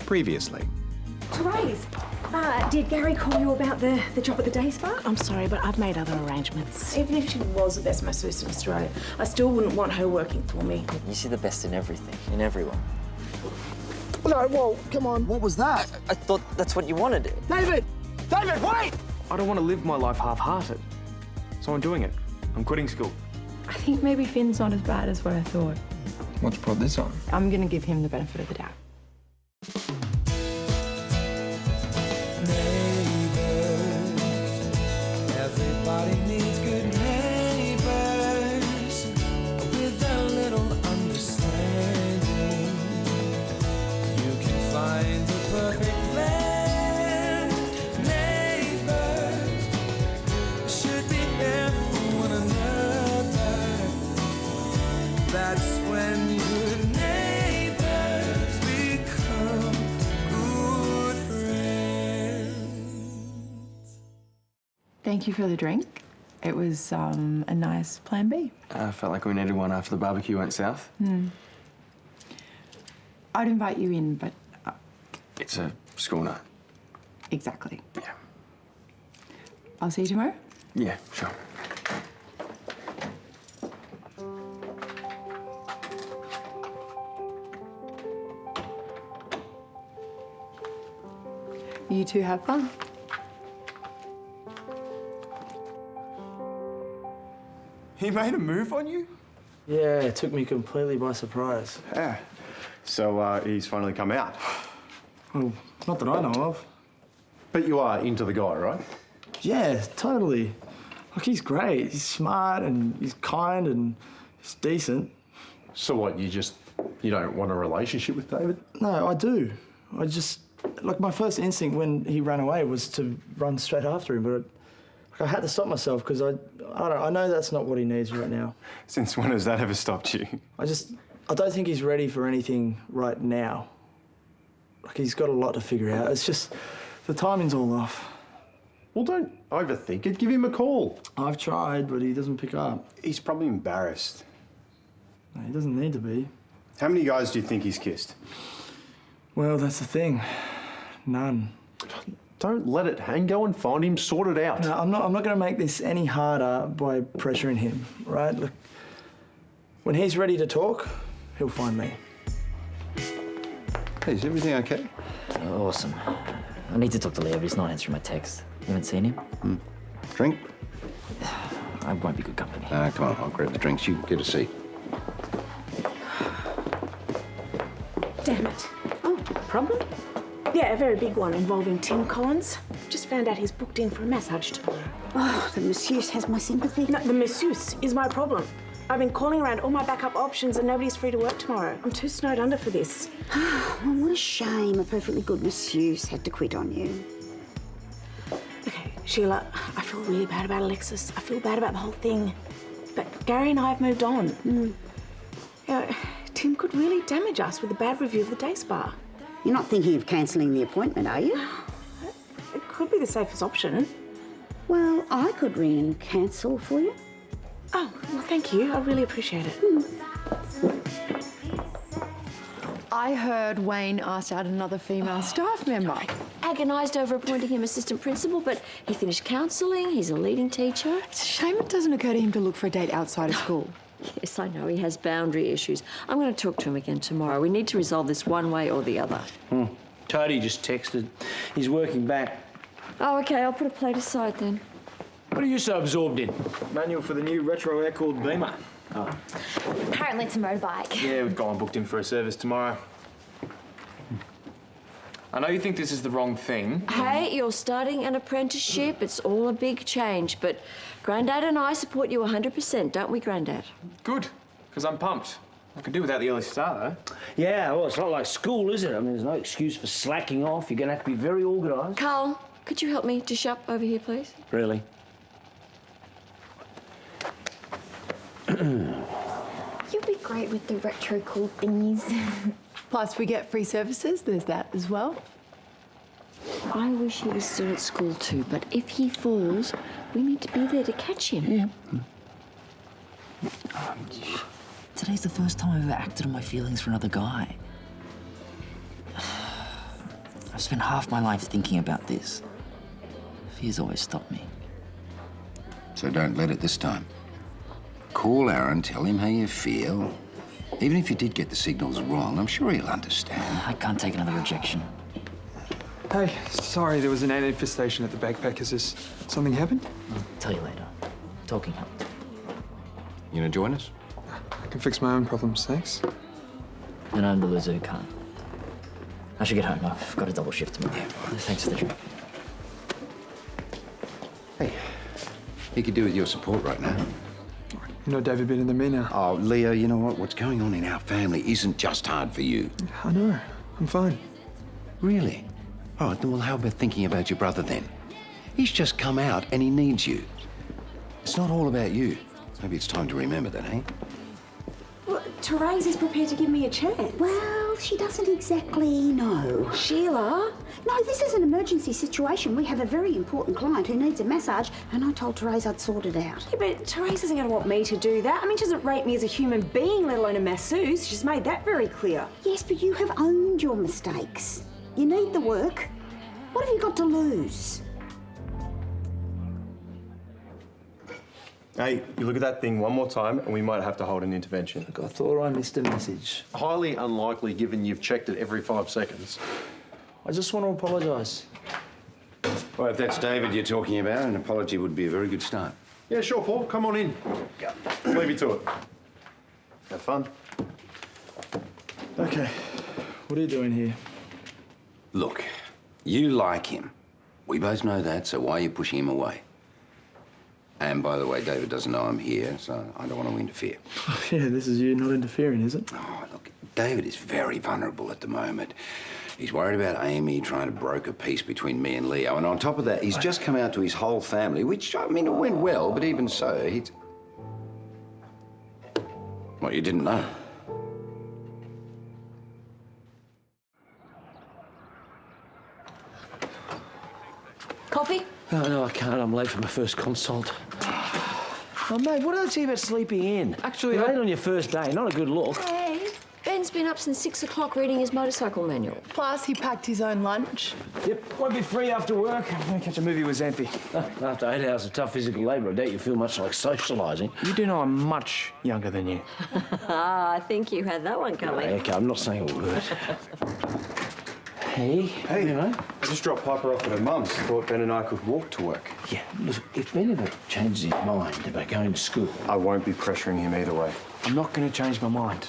Previously. Terese, did Gary call you about the job at the day spa? I'm sorry, but I've made other arrangements. Even if she was the best masseuse in Australia, I still wouldn't want her working for me. You see the best in everything, in everyone. No, whoa, come on. What was that? I thought that's what you wanted. David! David, wait! I don't want to live my life half-hearted. So I'm doing it. I'm quitting school. I think maybe Finn's not as bad as what I thought. What's brought this on? I'm going to give him the benefit of the doubt. Everybody needs good neighbors with a little understanding. You can find the perfect blend. Neighbors should be there for one another. That's when good neighbors become good friends. Thank you for the drink. It was a nice plan B. I felt like we needed one after the barbecue went south. I'd invite you in, but... It's a school night. exactly. Yeah. I'll see you tomorrow. Yeah, sure. You two have fun. He made a move on you? Yeah, it took me completely by surprise. Yeah. So he's finally come out. Well, not that I know of. But you are into the guy, right? Yeah, totally. Like, he's great. He's smart and he's kind and he's decent. So what, you don't want a relationship with David? No, I do. Like, my first instinct when he ran away was to run straight after him, but I had to stop myself because I know that's not what he needs right now. Since when has that ever stopped you? I don't think he's ready for anything right now. Like, he's got a lot to figure out. It's just, the timing's all off. Well, don't overthink it. Give him a call. I've tried, but he doesn't pick up. He's probably embarrassed. No, he doesn't need to be. How many guys do you think he's kissed? Well, that's the thing. None. Don't let it hang. Go and find him, sort it out. No, I'm not going to make this any harder by pressuring him, right? Look, when he's ready to talk, he'll find me. Hey, is everything okay? Awesome. I need to talk to Leo, but he's not answering my text. You haven't seen him? Drink? I won't be good company. Come on, I'll grab the drinks. You get a seat. Damn it. Oh, problem? Yeah, a very big one involving Tim Collins. Just found out he's booked in for a massage tomorrow. Oh, the masseuse has my sympathy. No, the masseuse is my problem. I've been calling around all my backup options and nobody's free to work tomorrow. I'm too snowed under for this. Well, what a shame a perfectly good masseuse had to quit on you. Okay, Sheila, I feel really bad about Alexis. I feel bad about the whole thing. But Gary and I have moved on. You know, Tim could really damage us with a bad review of the day spa. You're not thinking of cancelling the appointment, are you? It could be the safest option. Well, I could ring and cancel for you. Oh, well, thank you. I really appreciate it. I heard Wayne asked out another female staff member. Agonised over appointing him assistant principal, but he finished counselling, he's a leading teacher. It's a shame it doesn't occur to him to look for a date outside of school. Yes, I know, he has boundary issues. I'm going to talk to him again tomorrow. We need to resolve this one way or the other. Toadie just texted. He's working back. Oh, OK, I'll put a plate aside then. What are you so absorbed in? Manual for the new retro air-cooled Beamer. Oh. Apparently it's a motorbike. Yeah, we've got one booked in for a service tomorrow. I know you think this is the wrong thing. Hey, you're starting an apprenticeship. It's all a big change, but Grandad and I support you 100%, don't we, Grandad? Good, because I'm pumped. I could do without the early start, though. Yeah, well, it's not like school, is it? I mean, there's no excuse for slacking off. You're going to have to be very organised. Carl, could you help me dish up over here, please? Really? You'd be great with the retro cool thingies. Plus, we get free services. There's that as well. I wish he was still at school too, but if he falls, we need to be there to catch him. Today's the first time I've ever acted on my feelings for another guy. I've spent half my life thinking about this. Fear's always stopped me. So don't let it this time. Call Aaron, tell him how you feel. Even if you did get the signals wrong, I'm sure he'll understand. I can't take another rejection. Hey, sorry, there was an ant infestation at the backpackers. Has something happened? I'll tell you later. Talking helps. You gonna join us? I can fix my own problems, thanks. Then I'm the loser who can't. I should get home. I've got a double shift tomorrow. Yeah. Thanks for the drink. Hey, he could do with your support right now. You know David better than me now. Oh, Leo, you know what? What's going on in our family isn't just hard for you. I know. I'm fine. Really? All right, then, well, how about thinking about your brother then? He's just come out and he needs you. It's not all about you. Maybe it's time to remember that, eh? Well, Terese is prepared to give me a chance. Well, she doesn't exactly know. Sheila? No, this is an emergency situation. We have a very important client who needs a massage, and I told Terese I'd sort it out. Yeah, but Terese isn't going to want me to do that. I mean, she doesn't rate me as a human being, let alone a masseuse. She's made that very clear. Yes, but you have owned your mistakes. You need the work. What have you got to lose? Hey, you look at that thing one more time and we might have to hold an intervention. Look, I thought I missed a message. Highly unlikely given you've checked it every 5 seconds. I just want to apologise. Well, if that's David you're talking about, an apology would be a very good start. Yeah, sure, Paul. Come on in. Leave you to it. Have fun. Okay, what are you doing here? Look, you like him. We both know that, so why are you pushing him away? And by the way, David doesn't know I'm here, so I don't want to interfere. Yeah, this is you not interfering, is it? Oh, look, David is very vulnerable at the moment. He's worried about Amy trying to broker peace between me and Leo. And on top of that, he's just come out to his whole family, which, I mean, it went well, but even so, he's... What, you didn't know? Coffee? No, I can't. I'm late for my first consult. Oh, mate, what did I tell you about sleeping in? Actually, You're late on your first day. Not a good look. Hey, Ben's been up since 6 o'clock reading his motorcycle manual. Plus, he packed his own lunch. Yep, won't be free after work. I'm going to catch a movie with Xanthi. After 8 hours of tough physical labour, I doubt you feel much like socialising. You do know I'm much younger than you. I think you had that one coming. Okay, I'm not saying a word. Hey, you know? I just dropped Piper off at her mum's. Thought Ben and I could walk to work. Yeah, look, if Ben ever changes his mind about going to school... I won't be pressuring him either way. I'm not going to change my mind.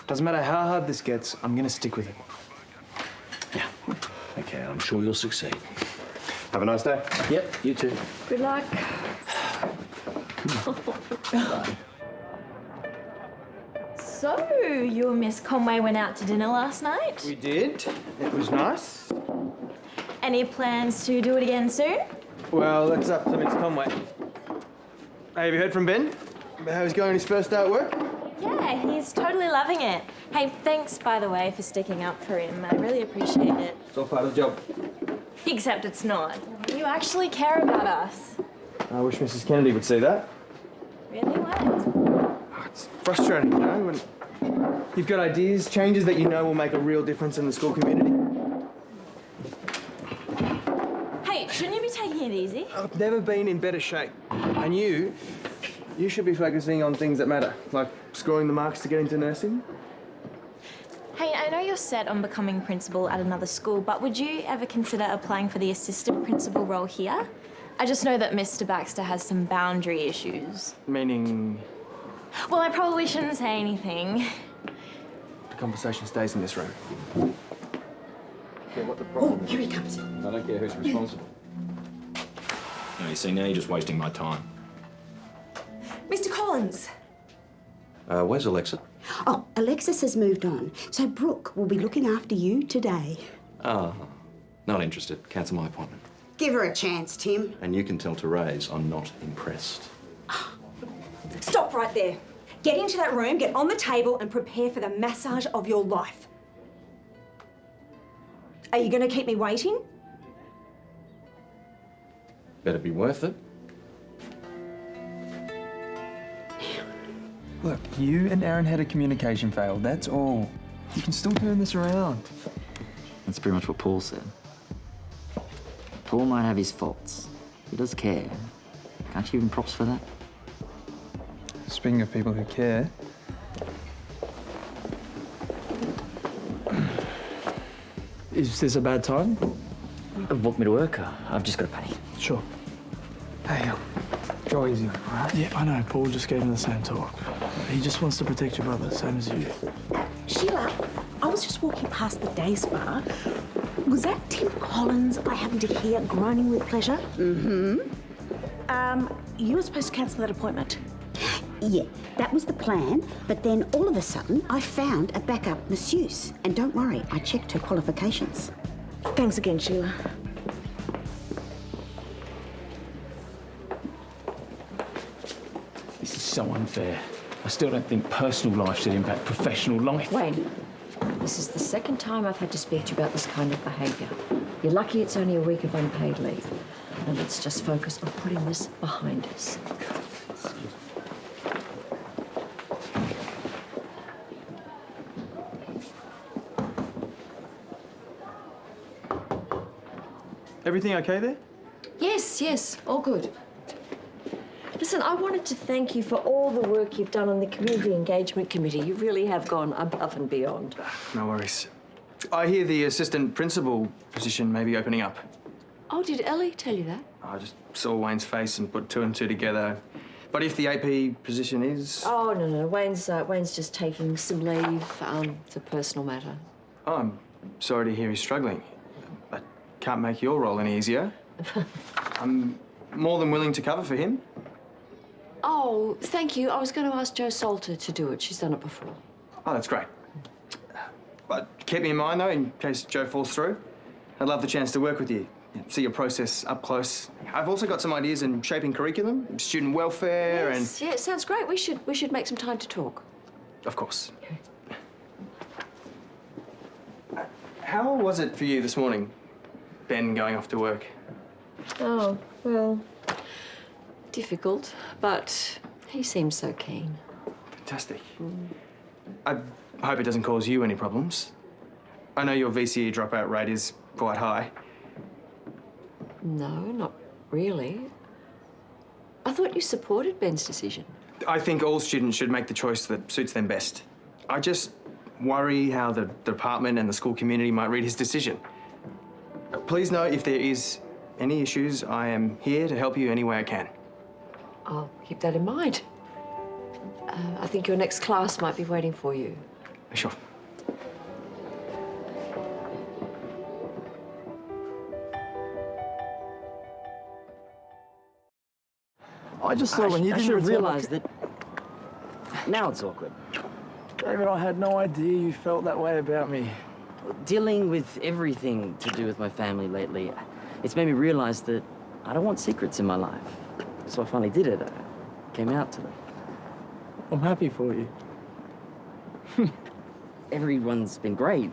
Doesn't matter how hard this gets, I'm going to stick with it. Yeah, okay, I'm sure you'll succeed. Have a nice day. Yep, you too. Good luck. So, you and Miss Conway went out to dinner last night? We did. It was nice. Any plans to do it again soon? Well, that's up to Miss Conway. Hey, have you heard from Ben? About how he's going his first day at work? Yeah, he's totally loving it. Hey, thanks, by the way, for sticking up for him. I really appreciate it. It's all part of the job. Except it's not. You actually care about us. I wish Mrs. Kennedy would see that. Really? What? It's frustrating, you know, when you've got ideas, changes that you know will make a real difference in the school community. Hey, shouldn't you be taking it easy? I've never been in better shape. And you should be focusing on things that matter, like scoring the marks to get into nursing. Hey, I know you're set on becoming principal at another school, but would you ever consider applying for the assistant principal role here? I just know that Mr. Baxter has some boundary issues. Meaning? Well, I probably shouldn't say anything. The conversation stays in this room. Yeah, what the problem here he comes. I don't care who's responsible. No, you see, now you're just wasting my time. Mr. Collins. Where's Alexa? Oh, Alexis has moved on, so Brooke will be looking after you today. Oh, not interested. Cancel my appointment. Give her a chance, Tim. And you can tell Terese I'm not impressed. Stop right there. Get into that room, get on the table and prepare for the massage of your life. Are you going to keep me waiting? Better be worth it. Look, you and Aaron had a communication fail, that's all. You can still turn this around. That's pretty much what Paul said. Paul might have his faults. He does care. Can't you give him props for that? Speaking of people who care... Is this a bad time? Want me to work? I've just got a penny. Sure. Hey, go easy, all right? Yeah, I know. Paul just gave him the same talk. He just wants to protect your brother, same as you. Sheila, I was just walking past the day spa. Was that Tim Collins I happened to hear groaning with pleasure? Mm-hmm. You were supposed to cancel that appointment. Yeah, that was the plan, but then all of a sudden I found a backup masseuse. And don't worry, I checked her qualifications. Thanks again, Sheila. This is so unfair. I still don't think personal life should impact professional life. Wayne, this is the second time I've had to speak to you about this kind of behaviour. You're lucky it's only a week of unpaid leave. Now let's just focus on putting this behind us. Everything okay there? Yes, all good. Listen, I wanted to thank you for all the work you've done on the Community Engagement Committee. You really have gone above and beyond. No worries. I hear the assistant principal position may be opening up. Oh, did Elly tell you that? I just saw Wayne's face and put two and two together. But if the AP position is... Oh, no. Wayne's just taking some leave. It's a personal matter. Oh, I'm sorry to hear he's struggling. I can't make your role any easier. I'm more than willing to cover for him. Oh, thank you. I was going to ask Jo Salter to do it. She's done it before. Oh, that's great. But keep me in mind, though, in case Joe falls through. I'd love the chance to work with you, see your process up close. I've also got some ideas in shaping curriculum, student welfare, and... Yeah, it sounds great. We should make some time to talk. Of course. How was it for you this morning, Ben going off to work? Oh, well, difficult, but he seems so keen. Fantastic. I hope it doesn't cause you any problems. I know your VCE dropout rate is quite high. No, not really. I thought you supported Ben's decision. I think all students should make the choice that suits them best. I just worry how the department and the school community might read his decision. Please know if there is any issues, I am here to help you any way I can. I'll keep that in mind. I think your next class might be waiting for you. Sure. I just thought when you didn't should have return my realised that... Now it's awkward. David, I had no idea you felt that way about me. Dealing with everything to do with my family lately, it's made me realise that I don't want secrets in my life. So I finally did it. I came out to them. I'm happy for you. Everyone's been great,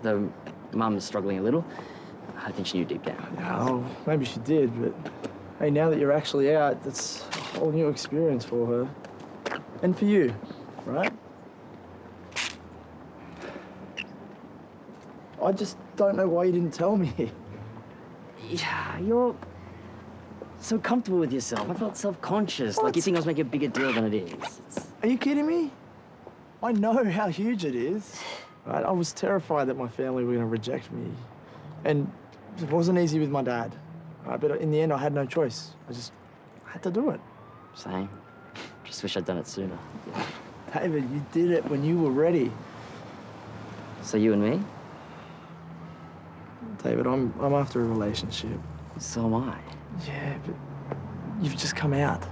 though Mum's struggling a little. I think she knew deep down. Yeah, well, maybe she did, but hey, now that you're actually out, it's a whole new experience for her. And for you, right? I just don't know why you didn't tell me. Yeah, you're so comfortable with yourself. I felt self-conscious, like you think I was making a bigger deal than it is. Are you kidding me? I know how huge it is. Right? I was terrified that my family were going to reject me. And it wasn't easy with my dad. Right? But in the end, I had no choice. I had to do it. Same. Just wish I'd done it sooner. David, you did it when you were ready. So you and me? David, I'm after a relationship. So am I. Yeah, but you've just come out.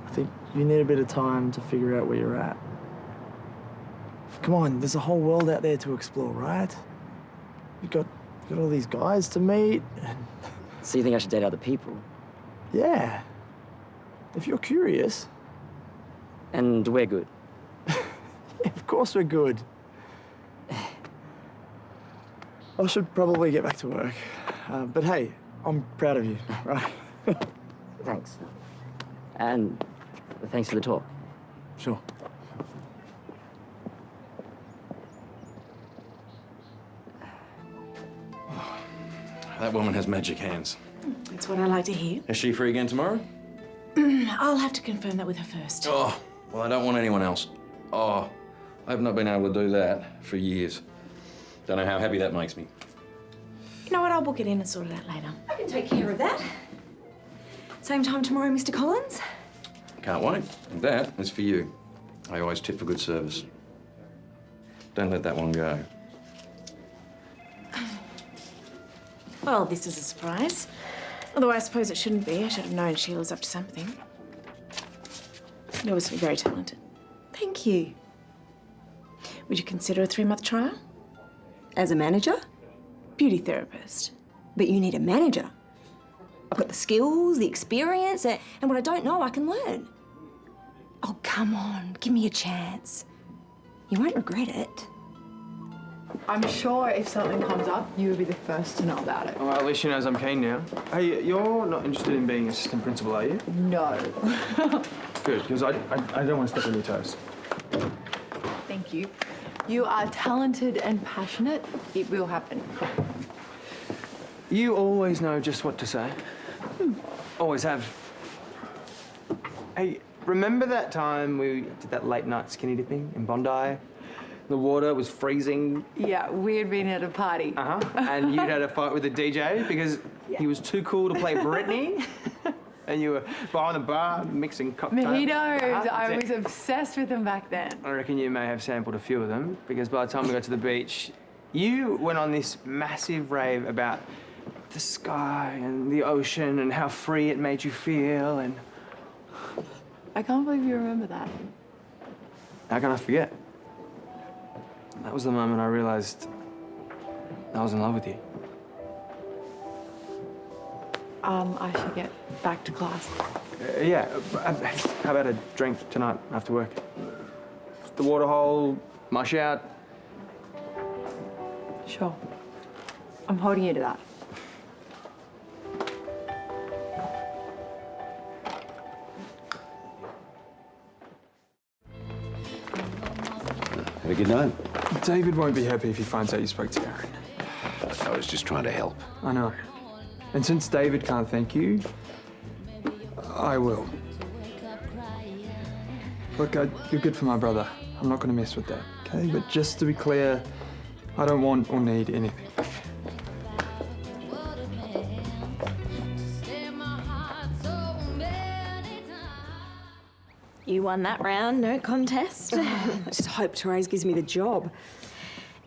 I think you need a bit of time to figure out where you're at. Come on, there's a whole world out there to explore, right? You've got all these guys to meet. So you think I should date other people? Yeah. If you're curious. And we're good? Of course we're good. I should probably get back to work. But hey, I'm proud of you, right? Thanks. And thanks for the talk. Sure. That woman has magic hands. That's what I like to hear. Is she free again tomorrow? I'll have to confirm that with her first. Oh, well, I don't want anyone else. Oh, I've not been able to do that for years. Don't know how happy that makes me. You know what? I'll book it in and sort it out later. I can take care of that. Same time tomorrow, Mr. Collins? Can't wait. And that is for you. I always tip for good service. Don't let that one go. Well, this is a surprise. Although I suppose it shouldn't be. I should have known Sheila's up to something. You're obviously very talented. Thank you. Would you consider a 3-month trial? As a manager? Beauty therapist. But you need a manager. I've got the skills, the experience, and what I don't know, I can learn. Oh, come on. Give me a chance. You won't regret it. I'm sure if something comes up, you will be the first to know about it. Well, at least she knows I'm keen now. Hey, you're not interested in being assistant principal, are you? No. Good, because I don't want to step on your toes. Thank you. You are talented and passionate. It will happen. You always know just what to say. Always have. Hey, remember that time we did that late night skinny dipping in Bondi? The water was freezing. Yeah, we had been at a party. And you'd had a fight with the DJ because he was too cool to play Britney. And you were behind the bar mixing cocktails. Mojitos. I was obsessed with them back then. I reckon you may have sampled a few of them because by the time we got to the beach, you went on this massive rave about the sky and the ocean and how free it made you feel and... I can't believe you remember that. How can I forget? That was the moment I realised I was in love with you. I should get back to class. Yeah, how about a drink tonight after work? The waterhole, mush out. Sure. I'm holding you to that. Have a good night. David won't be happy if he finds out you spoke to Aaron. I was just trying to help. I know. And since David can't thank you, I will. Look, you're good for my brother. I'm not going to mess with that, okay? But just to be clear, I don't want or need anything. You won that round, no contest. I just hope Terese gives me the job.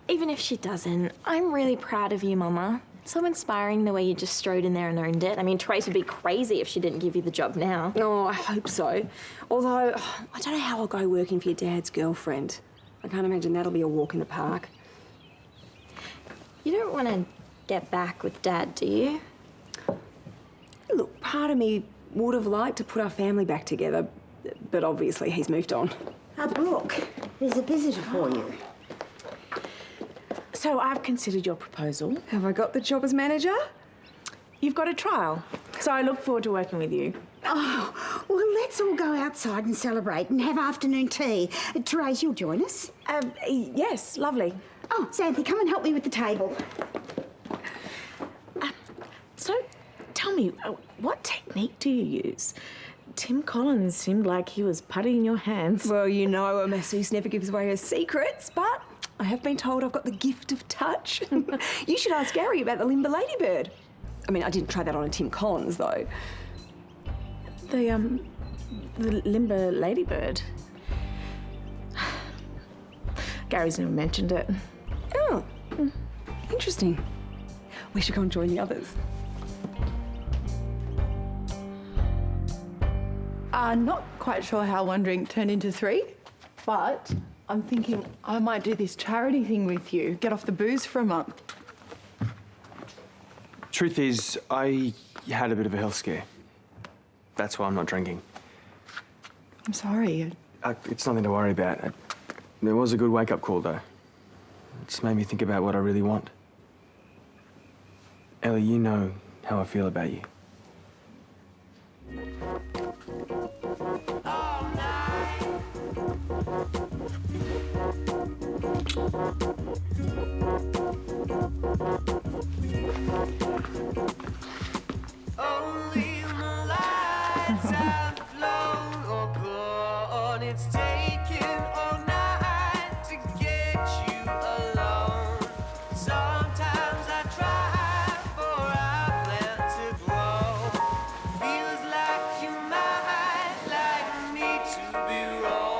Even if she doesn't, I'm really proud of you, Mama. So inspiring the way you just strode in there and owned it. I mean, Terese would be crazy if she didn't give you the job now. Oh, I hope so. Although, I don't know how I'll go working for your dad's girlfriend. I can't imagine that'll be a walk in the park. You don't want to get back with Dad, do you? Look, part of me would have liked to put our family back together, but obviously he's moved on. Brooke, there's a visitor for you. So I've considered your proposal. Have I got the job as manager? You've got a trial, so I look forward to working with you. Oh, well, let's all go outside and celebrate and have afternoon tea. Terese, you'll join us? Yes, lovely. Oh, Xanthi, come and help me with the table. So, tell me, what technique do you use? Tim Collins seemed like he was putting in your hands. Well, you know, a masseuse never gives away her secrets, but I have been told I've got the gift of touch. You should ask Gary about the limber ladybird. I mean, I didn't try that on a Tim Collins, though. The limber ladybird. Gary's never mentioned it. Oh, interesting. We should go and join the others. Not quite sure how one drink turned into 3, but I'm thinking I might do this charity thing with you. Get off the booze for a month. Truth is, I had a bit of a health scare. That's why I'm not drinking. I'm sorry. It's nothing to worry about. There was a good wake-up call, though. It just made me think about what I really want. Elly, you know how I feel about you. Only the lights have flown or gone. It's taken all night to get you alone. Sometimes I try for our plant to grow. Feels like you might like me to be wrong.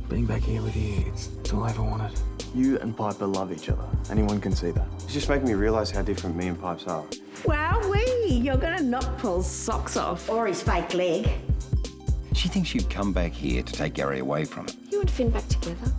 Being back here with you, it's all I ever wanted. You and Piper love each other. Anyone can see that. It's just making me realise how different me and Pipes are. Wowee! You're gonna knock Paul's socks off. Or his fake leg. She thinks you'd come back here to take Gary away from her. You and Finn back together?